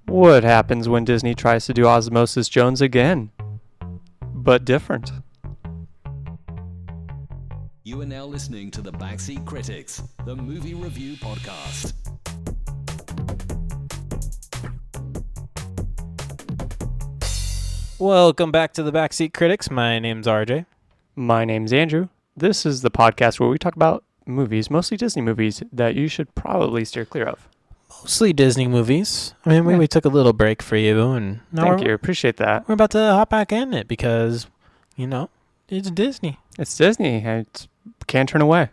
What happens when Disney tries to do Osmosis Jones again? But different. You are now listening to the Backseat Critics, the movie review podcast. Welcome back to the Backseat Critics. My name's RJ. My name's Andrew. This is the podcast where we talk about movies, mostly Disney movies, that you should probably steer clear of. Mostly Disney movies. I mean, we took a little break for you, and now Thank you. Appreciate that. we're about to hop back in it because, you know, it's Disney. It's Disney. Can't turn away.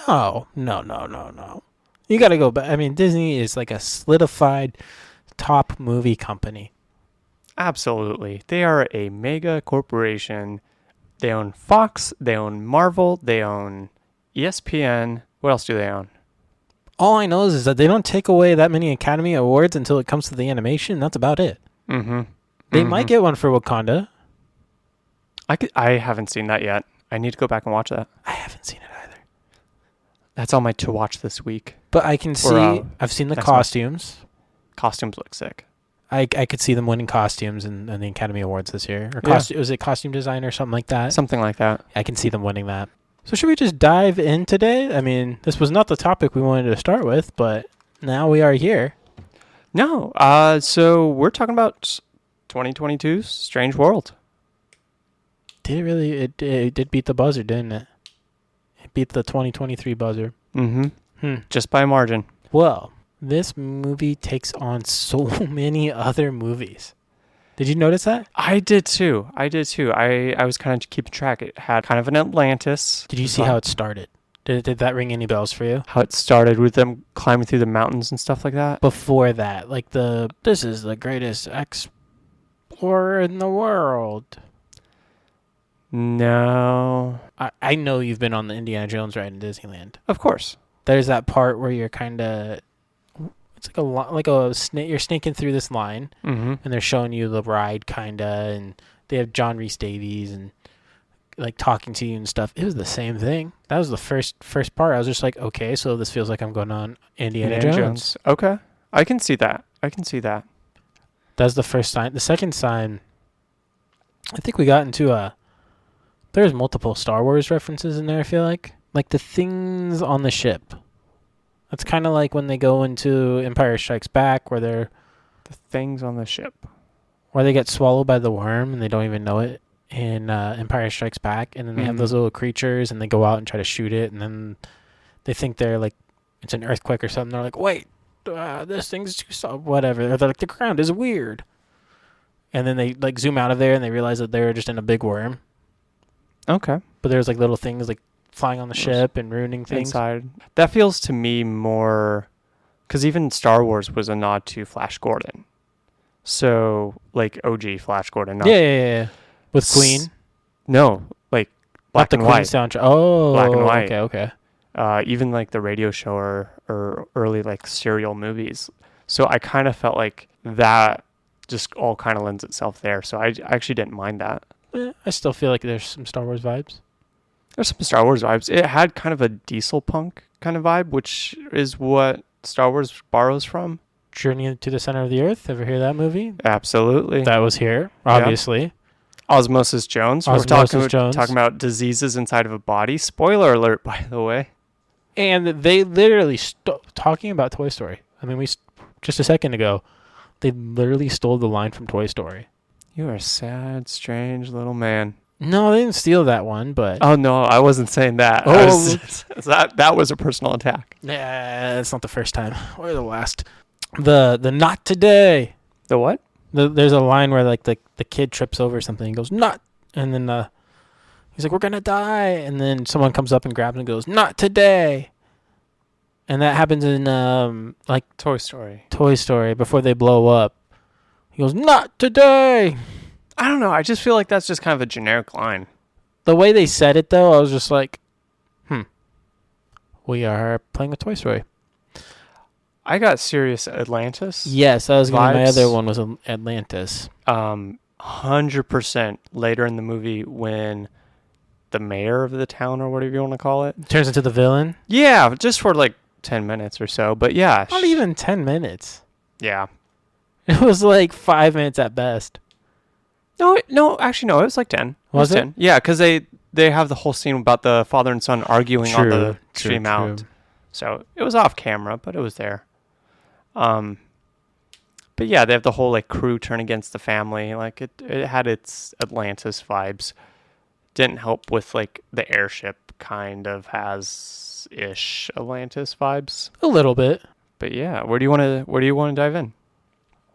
No. You got to go back. I mean, Disney is like a solidified top movie company. Absolutely. They are a mega corporation. They own Fox. They own Marvel. They own ESPN. What else do they own? All I know is that they don't take away that many Academy Awards until it comes to the animation. That's about it. Mm-hmm. They might get one for Wakanda. I haven't seen that yet. I need to go back and watch that. I haven't seen it either. That's on my to watch this week. But I can see, I've seen the costumes. Costumes look sick. I could see them winning costumes in the Academy Awards this year. Or was it costume design or something like that? Something like that. I can see them winning that. So should we just dive in today? I mean, this was not the topic we wanted to start with, but now we are here. No. So we're talking about 2022's Strange World. Did it really? It did beat the buzzer, didn't it? It beat the 2023 buzzer. Mm-hmm. Just by a margin. Well, this movie takes on so many other movies. Did you notice that? I did too. I was kind of keeping track. It had kind of an Atlantis. Did you see how it started? Did that ring any bells for you? How it started with them climbing through the mountains and stuff like that? Before that, like this is the greatest explorer in the world. No. I know you've been on the Indiana Jones ride in Disneyland. Of course. There's that part where you're kind of... It's like a snake. You're snaking through this line, and they're showing you the ride, kinda, and they have John Rhys Davies and like talking to you and stuff. It was the same thing. That was the first part. I was just like, okay, so this feels like I'm going on Indiana Jones. Okay, I can see that. That's the first sign. The second sign, I think we got into there's multiple Star Wars references in there. I feel like the things on the ship. It's kind of like when they go into Empire Strikes Back, where they're... The things on the ship. Where they get swallowed by the worm and they don't even know it in Empire Strikes Back. And then they have those little creatures and they go out and try to shoot it. And then they think they're like, it's an earthquake or something. They're like, wait, this thing's too soft, whatever. Or they're like, the ground is weird. And then they like zoom out of there and they realize that they're just in a big worm. Okay. But there's like little things like flying on the ship and ruining things. Inside. That feels to me more... Because even Star Wars was a nod to Flash Gordon. So, like, OG Flash Gordon. Yeah. With Queen? No, like, black and white. Soundtrack. Oh, black and white. Okay. Even, like, the radio show or early, like, serial movies. So I kind of felt like that just all kind of lends itself there. So I actually didn't mind that. I still feel like there's some Star Wars vibes. There's some Star Wars vibes. It had kind of a diesel punk kind of vibe, which is what Star Wars borrows from. Journey to the Center of the Earth. Ever hear that movie? Absolutely. That was here, obviously. Yeah. Osmosis Jones. We're talking about diseases inside of a body. Spoiler alert, by the way. And they literally talking about Toy Story. I mean, just a second ago, they literally stole the line from Toy Story. You are a sad, strange little man. No, they didn't steal that one, but... Oh, no, I wasn't saying that. That was a personal attack. Yeah, it's not the first time. Or the last. The not today. The what? There's a line where like the kid trips over something and goes, not. And then he's like, we're going to die. And then someone comes up and grabs him and goes, not today. And that happens in like Toy Story. Before they blow up. He goes, not today. I don't know. I just feel like that's just kind of a generic line. The way they said it, though, I was just like, we are playing with Toy Story. I got serious Atlantis. Yes, I was going to... My other one was Atlantis. 100% later in the movie when the mayor of the town, or whatever you want to call it... Turns into the villain? Yeah, just for like 10 minutes or so. But yeah. Not even 10 minutes. Yeah. It was like 5 minutes at best. No, actually, no. It was like 10. Was it? 10. Yeah, because they have the whole scene about the father and son arguing on the stream out. So it was off camera, but it was there. But yeah, they have the whole like crew turn against the family. Like it had its Atlantis vibes. Didn't help with like the airship kind of has ish Atlantis vibes. A little bit. But yeah, where do you want to dive in?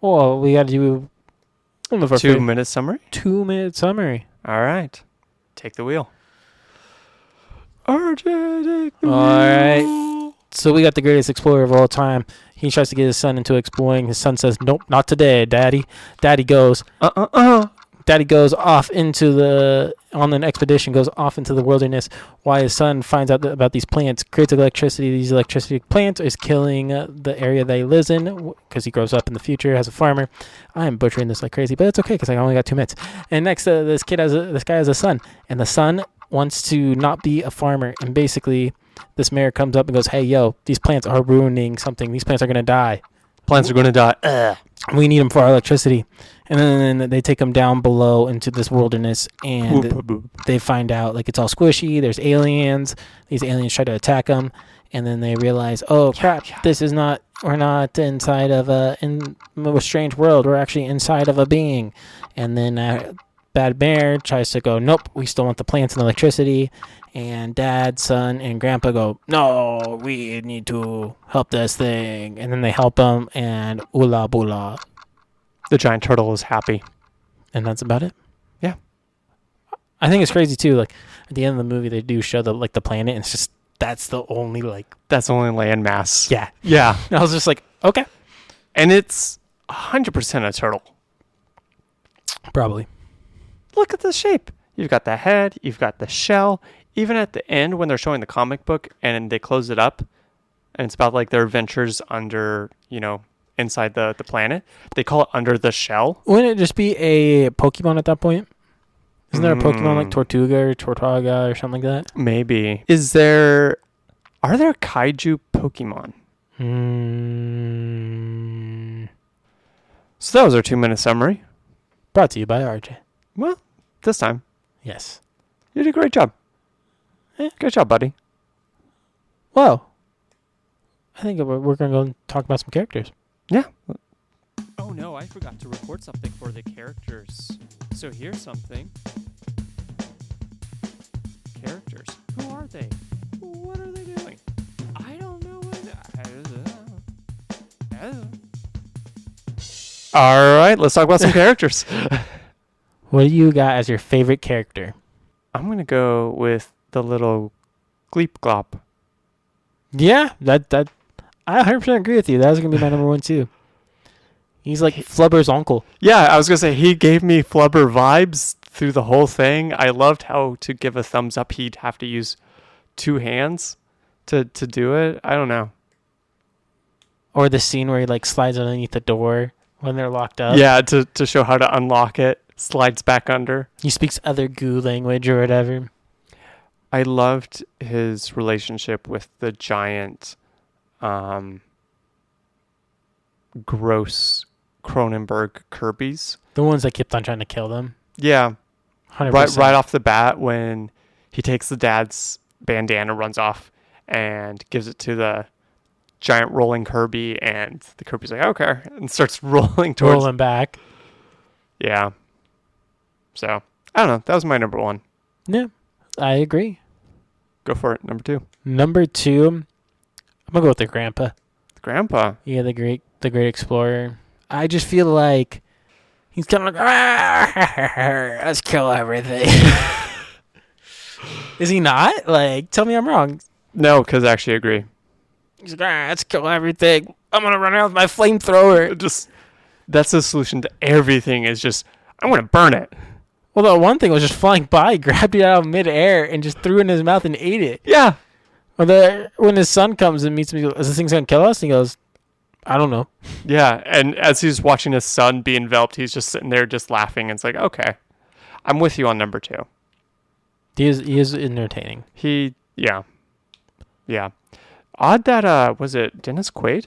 Well, we got to do 2-minute summary. 2-minute summary. All right, take the wheel. RJ, take the wheel. All right. So we got the greatest explorer of all time. He tries to get his son into exploring. His son says, "Nope, not today, Daddy." Daddy goes off on an expedition, goes off into the wilderness. While his son finds out about these plants, creates electricity. These electricity plants is killing the area that he lives in because he grows up in the future as a farmer. I am butchering this like crazy, but it's okay because I only got 2 minutes. And next, this guy has a son, and the son wants to not be a farmer, and basically this mayor comes up and goes, "Hey, yo, these plants are ruining something. These plants are going to die. Plants are going to die. We need them for our electricity." And then they take him down below into this wilderness, and they find out like it's all squishy. There's aliens. These aliens try to attack them, and then they realize, oh crap, this is not. We're not inside of a strange world. We're actually inside of a being. And then Bad Bear tries to go, nope, we still want the plants and electricity. And Dad, Son, and Grandpa go, no, we need to help this thing. And then they help him, and ula bula. The giant turtle is happy. And that's about it. Yeah. I think it's crazy, too. Like, at the end of the movie, they do show the planet, and it's just, that's the only land mass. Yeah. Yeah. I was just like, okay. And it's 100% a turtle. Probably. Look at the shape. You've got the head, you've got the shell. Even at the end when they're showing the comic book and they close it up and it's about like their adventures under, inside the planet, they call it Under the Shell. Wouldn't it just be a Pokemon at that point? Isn't there a Pokemon like Tortuga or something like that? Maybe. Are there kaiju Pokemon? So that was our 2-minute summary. Brought to you by RJ. Well, this time. Yes. You did a great job. Good job, buddy. Well, I think we're going to go and talk about some characters. Yeah. Oh, no, I forgot to record something for the characters. So here's something. Characters. Who are they? What are they doing? I don't know All right, let's talk about some characters. What do you got as your favorite character? I'm going to go with the little Gleep Glop. Yeah, that I 100% agree with you. That was going to be my number one, too. He's like Flubber's uncle. Yeah, I was going to say, he gave me Flubber vibes through the whole thing. I loved how to give a thumbs up, he'd have to use 2 hands to do it. I don't know. Or the scene where he like slides underneath the door when they're locked up. Yeah, to show how to unlock it. Slides back under. He speaks other goo language or whatever. I loved his relationship with the giant, gross Cronenberg Kirby's. The ones that kept on trying to kill them. Yeah. 100%. Right off the bat when he takes the dad's bandana, runs off, and gives it to the giant rolling Kirby, and the Kirby's like, okay, and starts rolling back. Yeah. So, I don't know. That was my number 1. Yeah, I agree. Go for it. Number 2. Number 2, I'm gonna go with the grandpa. The grandpa. Yeah, the great explorer. I just feel like he's kind of like, let's kill everything. Is he not? Like, tell me I'm wrong. No, because I actually agree. He's like, let's kill everything. I'm gonna run out with my flamethrower. That's the solution to everything. Is just I'm gonna burn it. Well, the one thing was just flying by, grabbed it out of midair, and just threw it in his mouth and ate it. Yeah. When his son comes and meets me, is this thing going to kill us? And he goes, I don't know. Yeah, and as he's watching his son be enveloped, he's just sitting there just laughing. And it's like, okay, I'm with you on number 2. He is entertaining. Yeah. Odd that, was it Dennis Quaid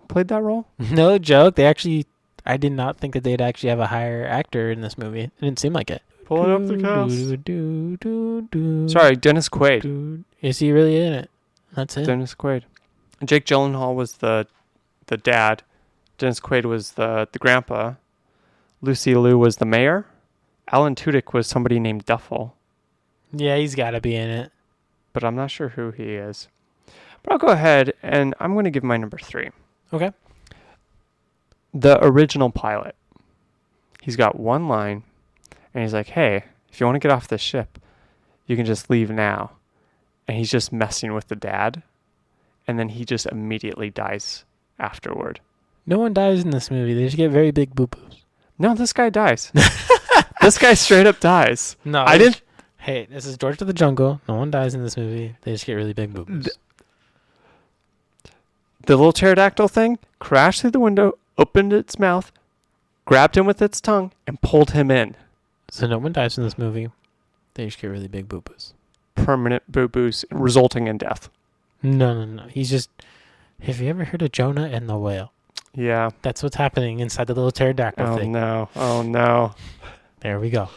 played that role? No joke. They actually, I did not think that they'd actually have a higher actor in this movie. It didn't seem like it. Pulling up the cast. Sorry, Dennis Quaid. Is he really in it? That's it. Dennis Quaid. Jake Gyllenhaal was the dad. Dennis Quaid was the grandpa. Lucy Liu was the mayor. Alan Tudyk was somebody named Duffel. Yeah, he's got to be in it. But I'm not sure who he is. But I'll go ahead and I'm going to give my number 3. Okay. The original pilot. He's got one line, and he's like, hey, if you want to get off this ship, you can just leave now. And he's just messing with the dad, and then he just immediately dies afterward. No one dies in this movie. They just get very big boo-boos. No, this guy dies. This guy straight up dies. No, I didn't. Hey, this is George of the Jungle. No one dies in this movie. They just get really big boo-boos. The little pterodactyl thing crashed through the window, opened its mouth, grabbed him with its tongue, and pulled him in. So no one dies in this movie. They just get really big boo-boos. Permanent boo-boos resulting in death. No. He's just... Have you ever heard of Jonah and the whale? Yeah. That's what's happening inside the little pterodactyl thing. Oh, no. There we go.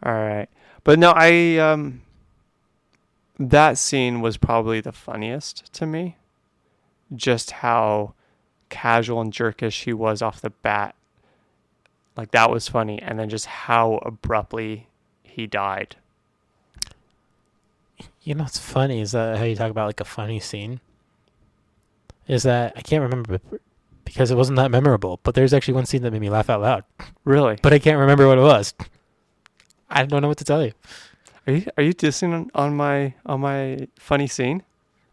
All right. But no, that scene was probably the funniest to me. Just how casual and jerkish he was off the bat. Like, that was funny. And then just how abruptly he died. You know what's funny is that how you talk about like a funny scene? Is that I can't remember because it wasn't that memorable, but there's actually one scene that made me laugh out loud. Really? But I can't remember what it was. I don't know what to tell you. Are you dissing on my funny scene?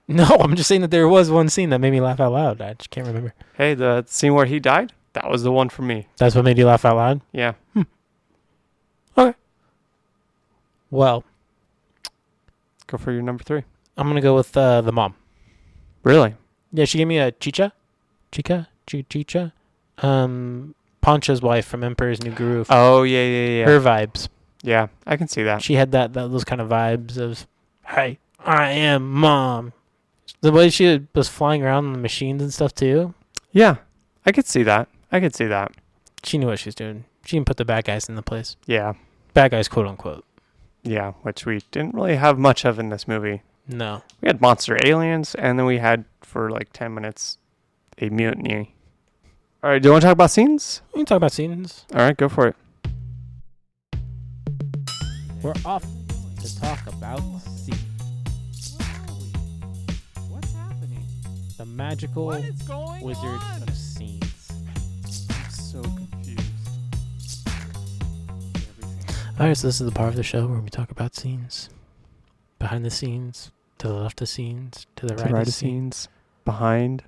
No, I'm just saying that there was one scene that made me laugh out loud. I just can't remember. Hey, the scene where he died? That was the one for me. That's what made you laugh out loud? Yeah. Okay. Well, go for your number 3. I'm going to go with the mom. Really? Yeah, she gave me a Chicha. Poncha's wife from Emperor's New Groove. Oh, yeah. Her vibes. Yeah, I can see that. She had those kind of vibes of, hey, I am mom. The way she was flying around on the machines and stuff too. Yeah, I could see that. She knew what she was doing. She didn't put the bad guys in the place. Yeah. Bad guys, quote unquote. Yeah, which we didn't really have much of in this movie. No. We had monster aliens, and then we had, for like 10 minutes, a mutiny. All right, do you want to talk about scenes? We can talk about scenes. All right, go for it. We're off to talk about scenes. What's happening? The magical wizard of scenes. I'm so confused. All right, so this is the part of the show where we talk about scenes. Behind the scenes, to the left of scenes, to the right of scenes. Behind,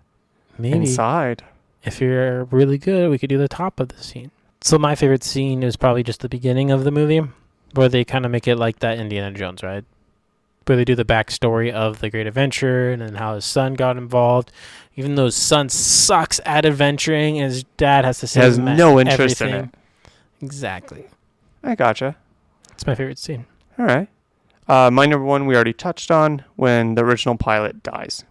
maybe inside. If you're really good, we could do the top of the scene. So my favorite scene is probably just the beginning of the movie, where they kind of make it like that Indiana Jones, right? Where they do the backstory of the great adventure and then how his son got involved. Even though his son sucks at adventuring, and his dad has to say he has no interest in it. Exactly. I gotcha. It's my favorite scene. All right. My number 1 we already touched on, when the original pilot dies.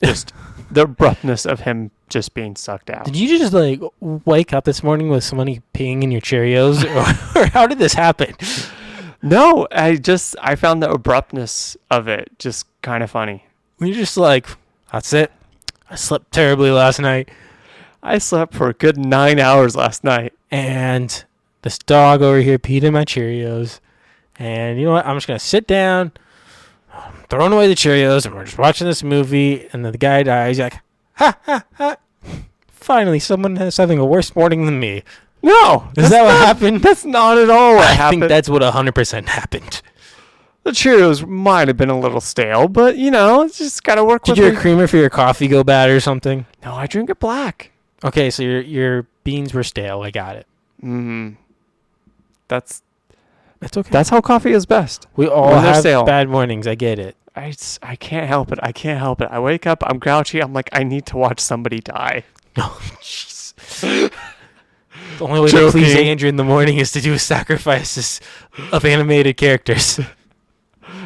Just the abruptness of him just being sucked out. Did you just like wake up this morning with somebody peeing in your Cheerios, or how did this happen? No, I found the abruptness of it just kind of funny. You're just like, that's it. I slept terribly last night. I slept for a good 9 hours last night. And this dog over here peed in my Cheerios. And you know what? I'm just going to sit down, throwing away the Cheerios, and we're just watching this movie. And then the guy dies. He's like, ha, ha, ha. Finally, someone is having a worse morning than me. No. Is that what happened? That's not at all what happened. I think that's what 100% happened. The Cheerios might have been a little stale, but, it's just got to work with it. Did your creamer for your coffee go bad or something? No, I drink it black. Okay, so your beans were stale. I got it. That's okay. That's how coffee is best. We all have bad mornings. I get it. I can't help it. I wake up. I'm grouchy. I'm like, I need to watch somebody die. Oh, jeez. The only way to please Andrew in the morning is to do sacrifices of animated characters.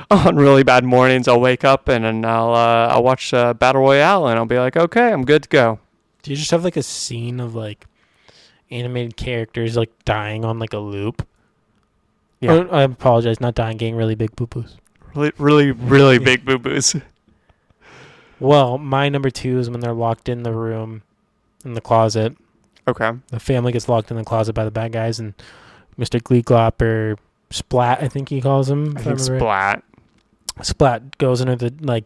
On really bad mornings, I'll wake up and then I'll watch Battle Royale and I'll be like, okay, I'm good to go. Do you just have like a scene of like animated characters like dying on like a loop. Yeah. Oh, I apologize, not dying, getting really big boo-boos. Really big boo-boos. Well, my number 2 is when they're locked in the room, in the closet. Okay. The family gets locked in the closet by the bad guys, and Mr. Gleeglop, or Splat, I think he calls him. I think Splat. Splat goes into the, like,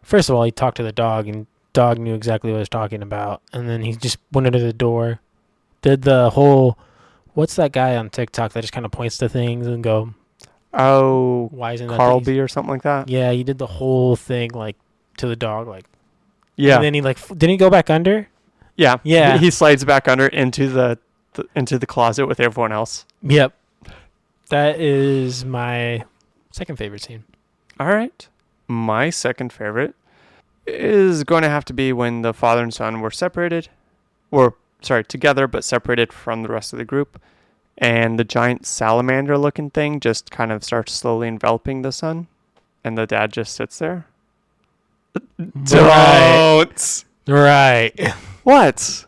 first of all, he talked to the dog, and dog knew exactly what he was talking about. And then he just went into the door, did the whole, what's that guy on TikTok that just kind of points to things and go, oh, why isn't that Carl B or something like that? Yeah, he did the whole thing, like, to the dog, like. Yeah. And then he, like, didn't he go back under? Yeah. Yeah. He slides back under into the closet with everyone else. Yep. That is my second favorite scene. All right. My second favorite is going to have to be when the father and son were separated, together but separated from the rest of the group, and the giant salamander-looking thing just kind of starts slowly enveloping the son, and the dad just sits there. Don't. Right. What?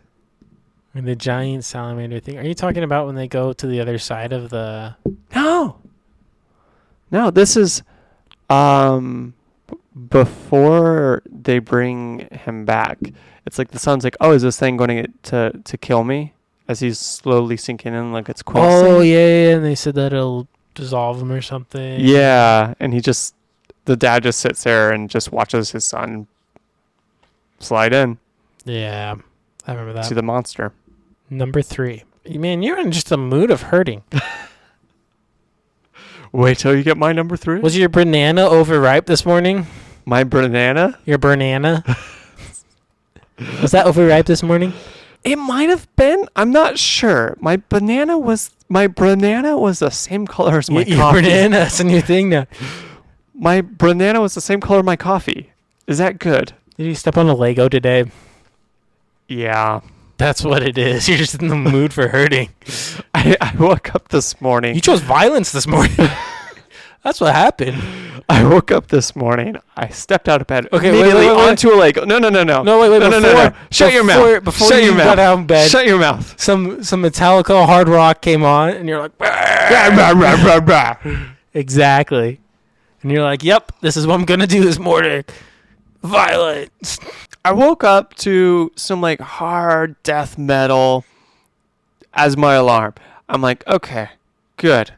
And the giant salamander thing. Are you talking about when they go to the other side of the... No, this is before they bring him back. It's like the son's like, oh, is this thing going to kill me? As he's slowly sinking in like it's quicksand. Oh, yeah, and they said that it'll dissolve him or something. Yeah, and the dad just sits there and just watches his son slide in. Yeah, I remember that. To the monster. Number 3. Man, you're in just a mood of hurting. Wait till you get my number 3. Was your banana overripe this morning? My banana? Your banana? Was that overripe this morning? It might have been. I'm not sure. My banana was the same color as my Your coffee. banana, that's a new thing now. My banana was the same color as my coffee. Is that good? Did you step on a Lego today? Yeah. That's what it is. You're just in the mood for hurting. I woke up this morning. You chose violence this morning. That's what happened. I woke up this morning. I stepped out of bed. Okay, immediately wait. onto a Lego. No. No, wait. No. Shut your mouth. Before Shut you your mouth. got out of bed, Shut your mouth. some Metallica hard rock came on, and you're like, exactly. And you're like, yep, this is what I'm gonna do this morning. Violence. I woke up to some like hard death metal as my alarm. I'm like, okay, good.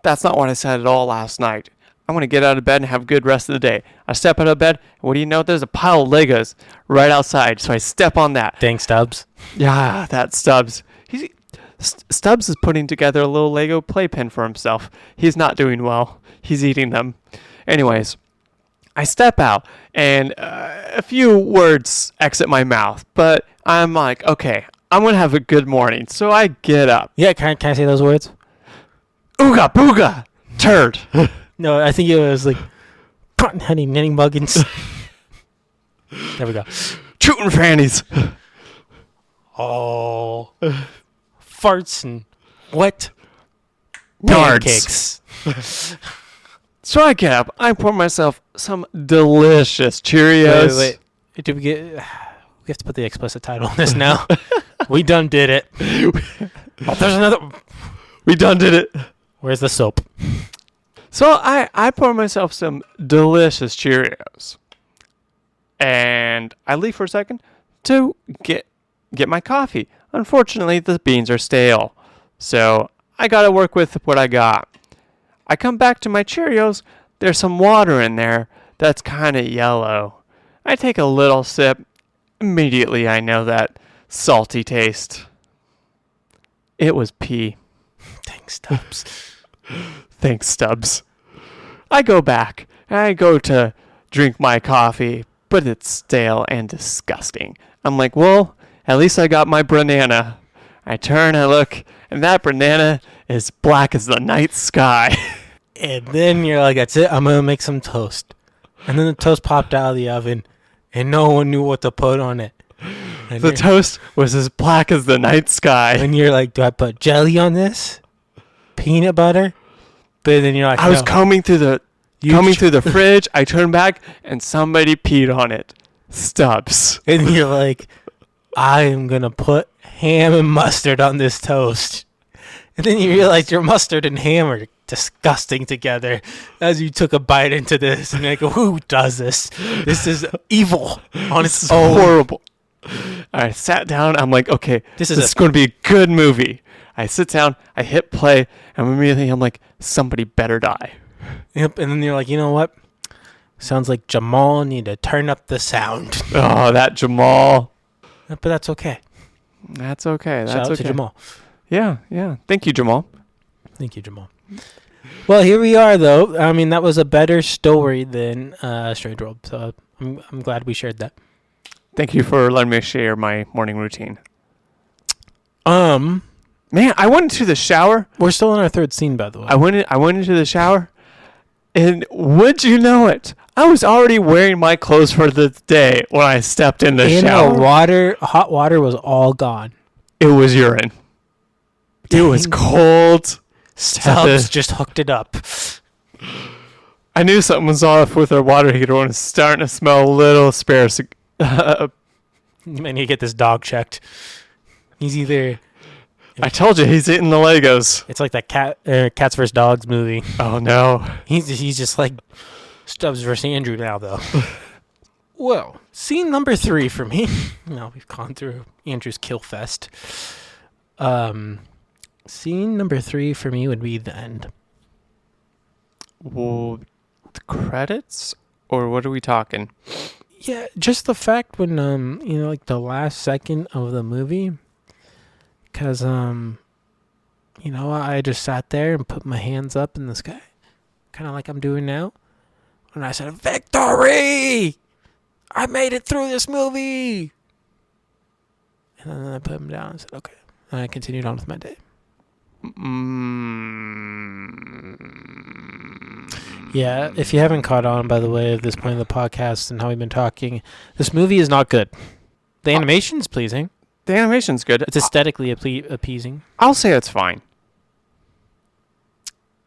That's not what I said at all last night. I want to get out of bed and have a good rest of the day. I step out of bed, and what do you know? There's a pile of Legos right outside, so I step on that. Dang, Stubbs. Yeah, that Stubbs. Stubbs is putting together a little Lego playpen for himself. He's not doing well. He's eating them. Anyways, I step out, and a few words exit my mouth, but I'm like, okay, I'm going to have a good morning. So I get up. Yeah, can I say those words? Ooga booga, turd. No, I think it was like, cotton honey knitting muggins. There we go. Shooting fannies. Oh. Farts and wet Nards. pancakes. So I get up. I pour myself some delicious Cheerios. Wait. Did we get... We have to put the explicit title on this now. We done did it. Oh, there's another... We done did it. Where's the soap? So I pour myself some delicious Cheerios. And I leave for a second to get my coffee. Unfortunately, the beans are stale. So I got to work with what I got. I come back to my Cheerios. There's some water in there that's kind of yellow. I take a little sip. Immediately, I know that salty taste. It was pee. Thanks, Stubbs. Thanks, Stubbs. I go back. I go to drink my coffee, but it's stale and disgusting. I'm like, well, at least I got my banana. I turn, I look, and that banana is black as the night sky. And then you're like, that's it, I'm going to make some toast. And then the toast popped out of the oven, and no one knew what to put on it. And The toast was as black as the night sky. and you're like, do I put jelly on this? Peanut butter? But then you're like, I was no. combing through the fridge. I turned back, and somebody peed on it. Stubbs. And you're like, I am going to put ham and mustard on this toast. And then you realize your mustard and ham are disgusting together as you took a bite into this. And you go, who does this? This is evil on its own. Horrible. I sat down. I'm like, okay, this is going to be a good movie. I sit down. I hit play. And immediately I'm like, somebody better die. Yep. And then you're like, you know what? Sounds like Jamal need to turn up the sound. Oh, that Jamal. But that's okay. That's okay. Shout out to Jamal. Yeah, yeah. Thank you, Jamal. Thank you, Jamal. Well, here we are, though. I mean, that was a better story than Strange World, so I'm glad we shared that. Thank you for letting me share my morning routine. Man, I went into the shower. We're still in our third scene, by the way. I went into the shower, and would you know it? I was already wearing my clothes for the day when I stepped in the shower. Hot water was all gone. It was urine. Dang. It was cold. Stubbs just hooked it up. I knew something was off with our water heater when it's starting to smell a little sparse. I need to get this dog checked. He's either... I told you, he's eating the Legos. It's like that Cats vs. Dogs movie. Oh, no. He's just like Stubbs versus Andrew now, though. Well, scene number 3 for me. Now we've gone through Andrew's kill fest. Scene number 3 for me would be the end. Well, the credits? Or what are we talking? Yeah, just the fact when, like the last second of the movie. Because, I just sat there and put my hands up in the sky. Kind of like I'm doing now. And I said, victory! I made it through this movie! And then I put them down and said, okay. And I continued on with my day. Yeah, if you haven't caught on, by the way, at this point in the podcast and how we've been talking, this movie is not good. The animation's pleasing. The animation's good. It's aesthetically appeasing. I'll say it's fine.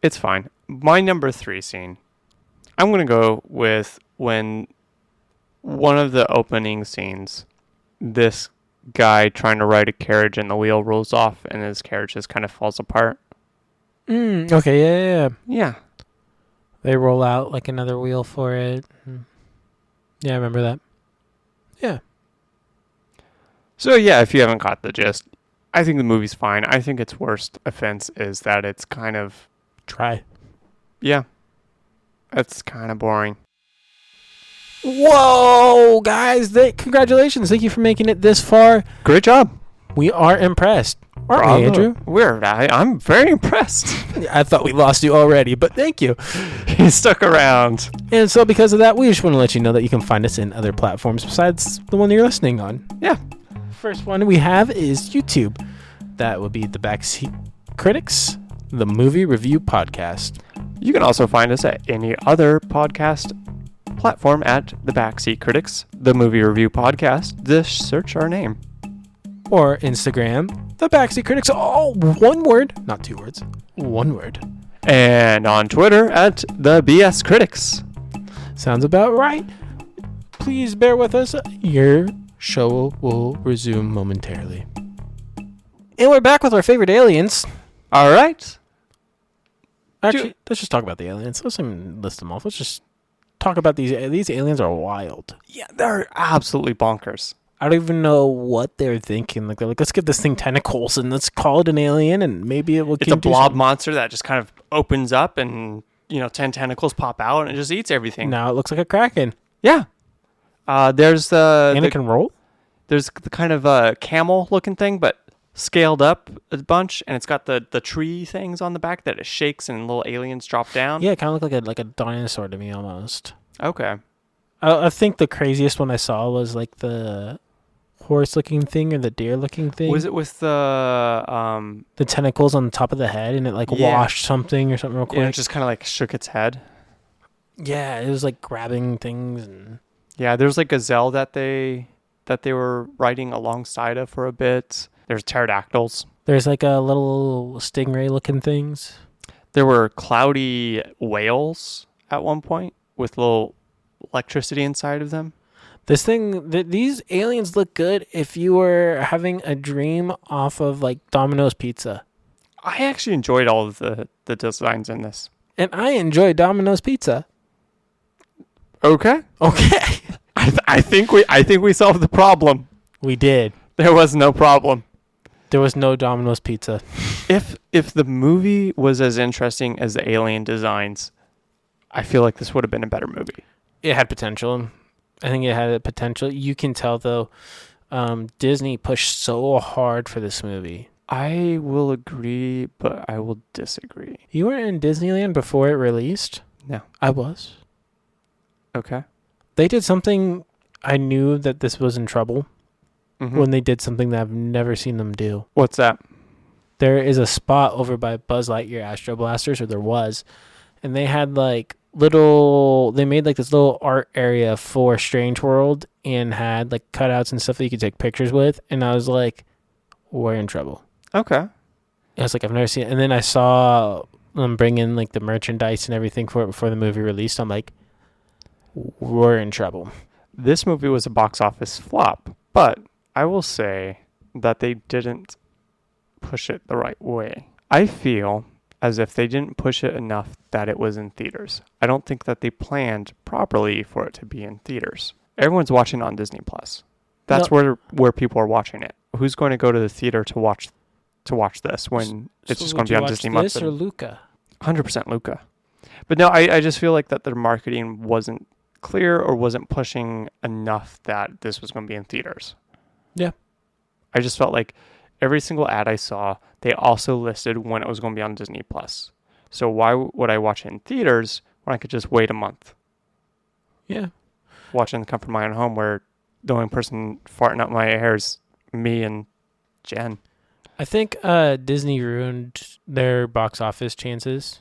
It's fine. My number 3 scene, I'm going to go with when one of the opening scenes, this guy trying to ride a carriage and the wheel rolls off and his carriage just kind of falls apart. Okay, yeah. Yeah. They roll out like another wheel for it. Yeah, I remember that. Yeah. So yeah, if you haven't caught the gist, I think the movie's fine. I think its worst offense is that it's kind of... Try. Yeah. It's kind of boring. Whoa, guys. Congratulations. Thank you for making it this far. Great job. We are impressed. Aren't we, Andrew? I'm very impressed. I thought we lost you already, but thank you. You stuck around. And so because of that, we just want to let you know that you can find us in other platforms besides the one that you're listening on. Yeah. First one we have is YouTube. That would be the Backseat Critics, the movie review podcast. You can also find us at any other podcast platform at the Backseat Critics, the movie review podcast. Just search our name. Or Instagram, the Backseat Critics. All one word, not 2 words. One word. And on Twitter at the BS Critics. Sounds about right. Please bear with us. Your show will resume momentarily. And we're back with our favorite aliens. All right. Actually, let's just talk about the aliens. Let's even list them off. Let's just talk about these. These aliens are wild. Yeah, they're absolutely bonkers. I don't even know what they're thinking. Like they're like, let's give this thing tentacles and let's call it an alien and maybe it will. It's a blob monster that just kind of opens up and 10 tentacles pop out and it just eats everything. Now it looks like a kraken. Yeah. There's and it can roll. There's the kind of camel looking thing, but scaled up a bunch, and it's got the tree things on the back that it shakes and little aliens drop down. Yeah, it kind of look like a dinosaur to me almost. Okay. I think the craziest one I saw was like the horse-looking thing or the deer-looking thing. Was it with the tentacles on the top of the head and it washed something or something real quick? Yeah, it just kind of like shook its head. Yeah, it was like grabbing things and. Yeah, there's like gazelle that they were riding alongside of for a bit. There's pterodactyls. There's like a little stingray-looking things. There were cloudy whales at one point with little electricity inside of them. These aliens look good if you were having a dream off of like Domino's Pizza. I actually enjoyed all of the designs in this. And I enjoy Domino's Pizza. Okay. Okay. I think we solved the problem. We did. There was no problem. There was no Domino's Pizza. If the movie was as interesting as the alien designs, I feel like this would have been a better movie. It had potential. I think it had a potential. You can tell, though, Disney pushed so hard for this movie. I will agree, but I will disagree. You were in Disneyland before it released? No. I was. Okay. They did something. I knew that this was in trouble when they did something that I've never seen them do. What's that? There is a spot over by Buzz Lightyear Astro Blasters, or there was, and they had like they made like this little art area for Strange World and had like cutouts and stuff that you could take pictures with. And I was like, we're in trouble. Okay. I was like, I've never seen it. And then I saw them bring in like the merchandise and everything for it before the movie released. I'm like, we're in trouble. This movie was a box office flop, but I will say that they didn't push it the right way. I feel as if they didn't push it enough that it was in theaters. I don't think that they planned properly for it to be in theaters. Everyone's watching on Disney Plus. That's where people are watching it. Who's going to go to the theater to watch this when it's just going to be on Disney Plus? This or Luca? 100% Luca. But no, I just feel like that their marketing wasn't clear or wasn't pushing enough that this was going to be in theaters. Yeah. I just felt like every single ad I saw, they also listed when it was going to be on Disney Plus. So why would I watch it in theaters when I could just wait a month? Yeah. Watch it in the comfort of my own home where the only person farting up my hair is me and Jen. I think Disney ruined their box office chances.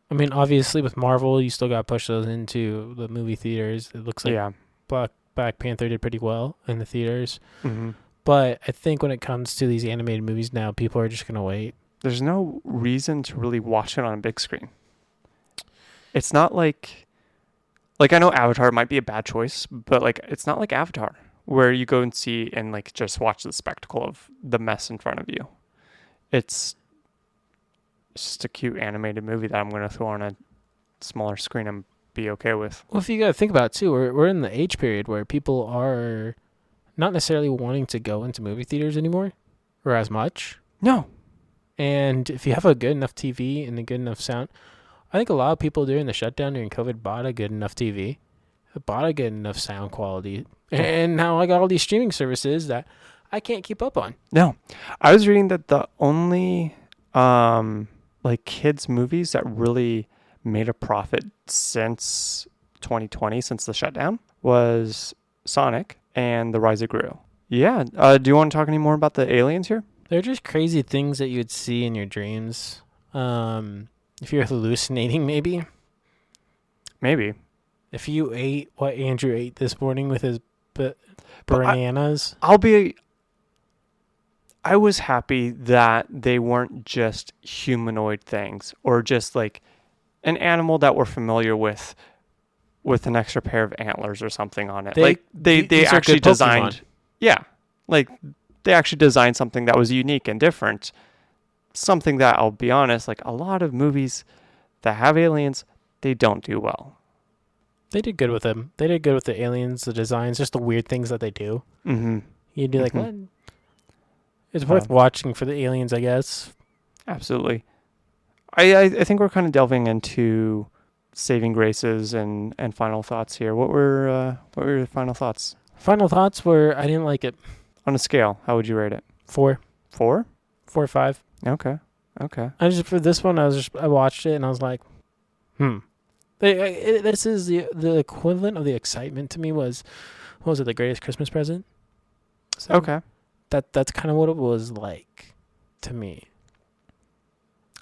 I mean, obviously with Marvel, you still got to push those into the movie theaters. It looks like Black Panther did pretty well in the theaters. Mm-hmm. But I think when it comes to these animated movies now, people are just going to wait. There's no reason to really watch it on a big screen. It's not like I know Avatar might be a bad choice, but like it's not like Avatar where you go and see and like just watch the spectacle of the mess in front of you. It's just a cute animated movie that I'm going to throw on a smaller screen and be okay with. Well, if you got to think about it too, we're in the age period where people are not necessarily wanting to go into movie theaters anymore or as much. No. And if you have a good enough TV and a good enough sound, I think a lot of people during the shutdown during COVID bought a good enough TV, bought a good enough sound quality. And now I got all these streaming services that I can't keep up on. No. I was reading that the only like kids movies that really made a profit since 2020, since the shutdown, was Sonic and The Rise of Gru. Yeah. Do you want to talk any more about the aliens here? They're just crazy things that you would see in your dreams. If you're hallucinating, maybe. Maybe. If you ate what Andrew ate this morning with his bananas. I was happy that they weren't just humanoid things or just like an animal that we're familiar with an extra pair of antlers or something on it. They actually designed. Yeah. Like they actually designed something that was unique and different. Something that, I'll be honest, like a lot of movies that have aliens, they don't do well. They did good with them. They did good with the aliens, the designs, just the weird things that they do. Mm-hmm. You'd be like, what? It's worth watching for the aliens, I guess. Absolutely. I think we're kind of delving into saving graces and final thoughts here. What were your final thoughts? Final thoughts were, I didn't like it. On a scale, how would you rate it? 4. 4? 4 or 5. Okay. For this one, I watched it and I was like, This is the equivalent of the excitement to me was, what was it, The Greatest Christmas Present? So okay. That's kind of what it was like to me.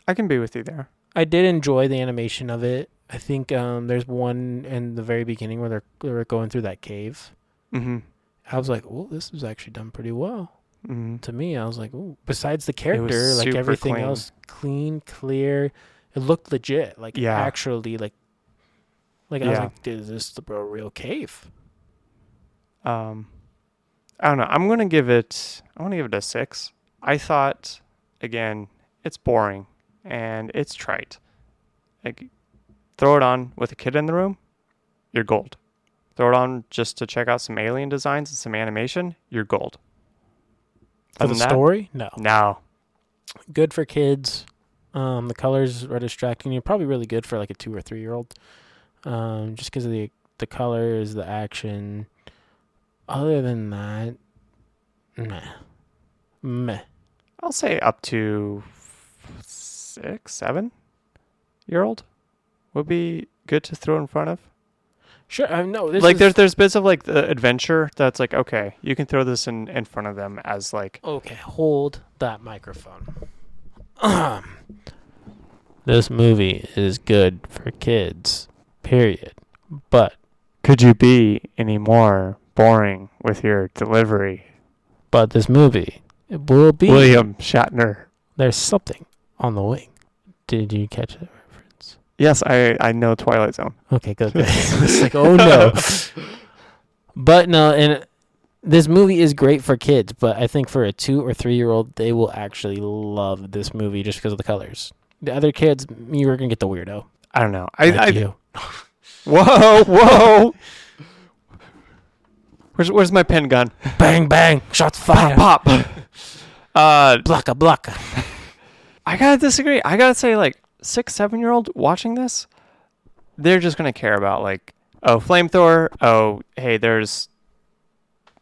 I can be with you there. I did enjoy the animation of it. I think there's one in the very beginning where they're going through that cave. Mm-hmm. I was like, oh, this was actually done pretty well. Mm-hmm. To me, I was like, oh, besides the character, like super everything clean. else, clean, clear. It looked legit. Like actually, like I was like, is this the real cave? I don't know. I'm going to give it a 6. I thought, again, it's boring and it's trite. Like, throw it on with a kid in the room, you're gold. Throw it on just to check out some alien designs and some animation, you're gold. For Other the than that, story, no. no. Good for kids. The colors are distracting you. Probably really good for like a 2 or 3 year old. Just because of the colors, the action. Other than that, meh. I'll say up to 6, 7-year-old would be good to throw in front of. Sure, I know. Like there's bits of like the adventure that's like, okay, you can throw this in front of them as like. Okay, hold that microphone. This movie is good for kids, period. But Could you be any more boring with your delivery? But this movie, it will be. William Shatner. There's something on the wing. Did you catch that reference? Yes, I know Twilight Zone. Okay, good. It's like, oh no. But no, and this movie is great for kids, but I think for a 2 or 3 year old, they will actually love this movie just because of the colors. The other kids, you're gonna get the weirdo. I don't know. You. Whoa. Where's my pen gun? Bang bang, shots fired. Pop. Blocka. I gotta disagree. I gotta say, like 6, 7-year-old watching this, they're just gonna care about like, oh, flamethrower. Oh, hey, there's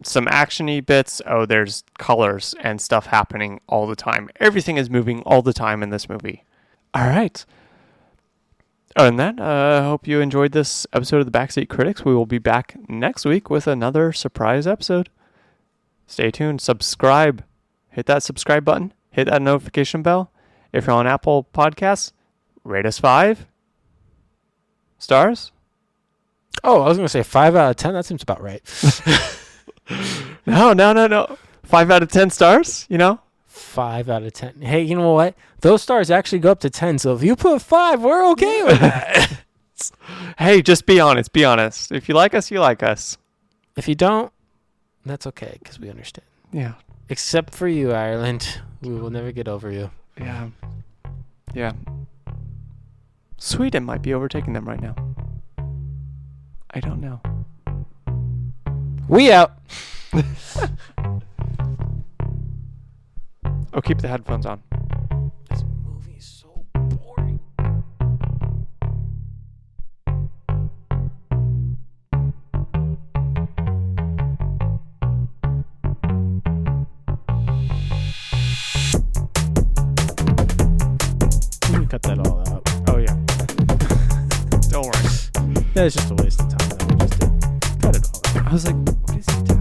some actiony bits. Oh, there's colors and stuff happening all the time. Everything is moving all the time in this movie. All right. Other than that, I hope you enjoyed this episode of the Backseat Critics. We will be back next week with another surprise episode. Stay tuned. Subscribe. Hit that subscribe button. Hit that notification bell. If you're on Apple Podcasts, rate us 5 stars. Oh, I was gonna say 5 out of 10. That seems about right. No. 5 out of 10 stars, you know? 5 out of 10. Hey, you know what? Those stars actually go up to 10. So if you put 5, we're okay with that. Hey, just be honest. Be honest. If you like us, you like us. If you don't, that's okay because we understand. Yeah. Except for you, Ireland. We will never get over you. Yeah. Sweden might be overtaking them right now. I don't know. We out. Oh, keep the headphones on. This movie is so boring. You can cut that all out. Oh, yeah. Don't worry. That's just a waste of time. That we just did. Cut it all out. I was like, what is he doing?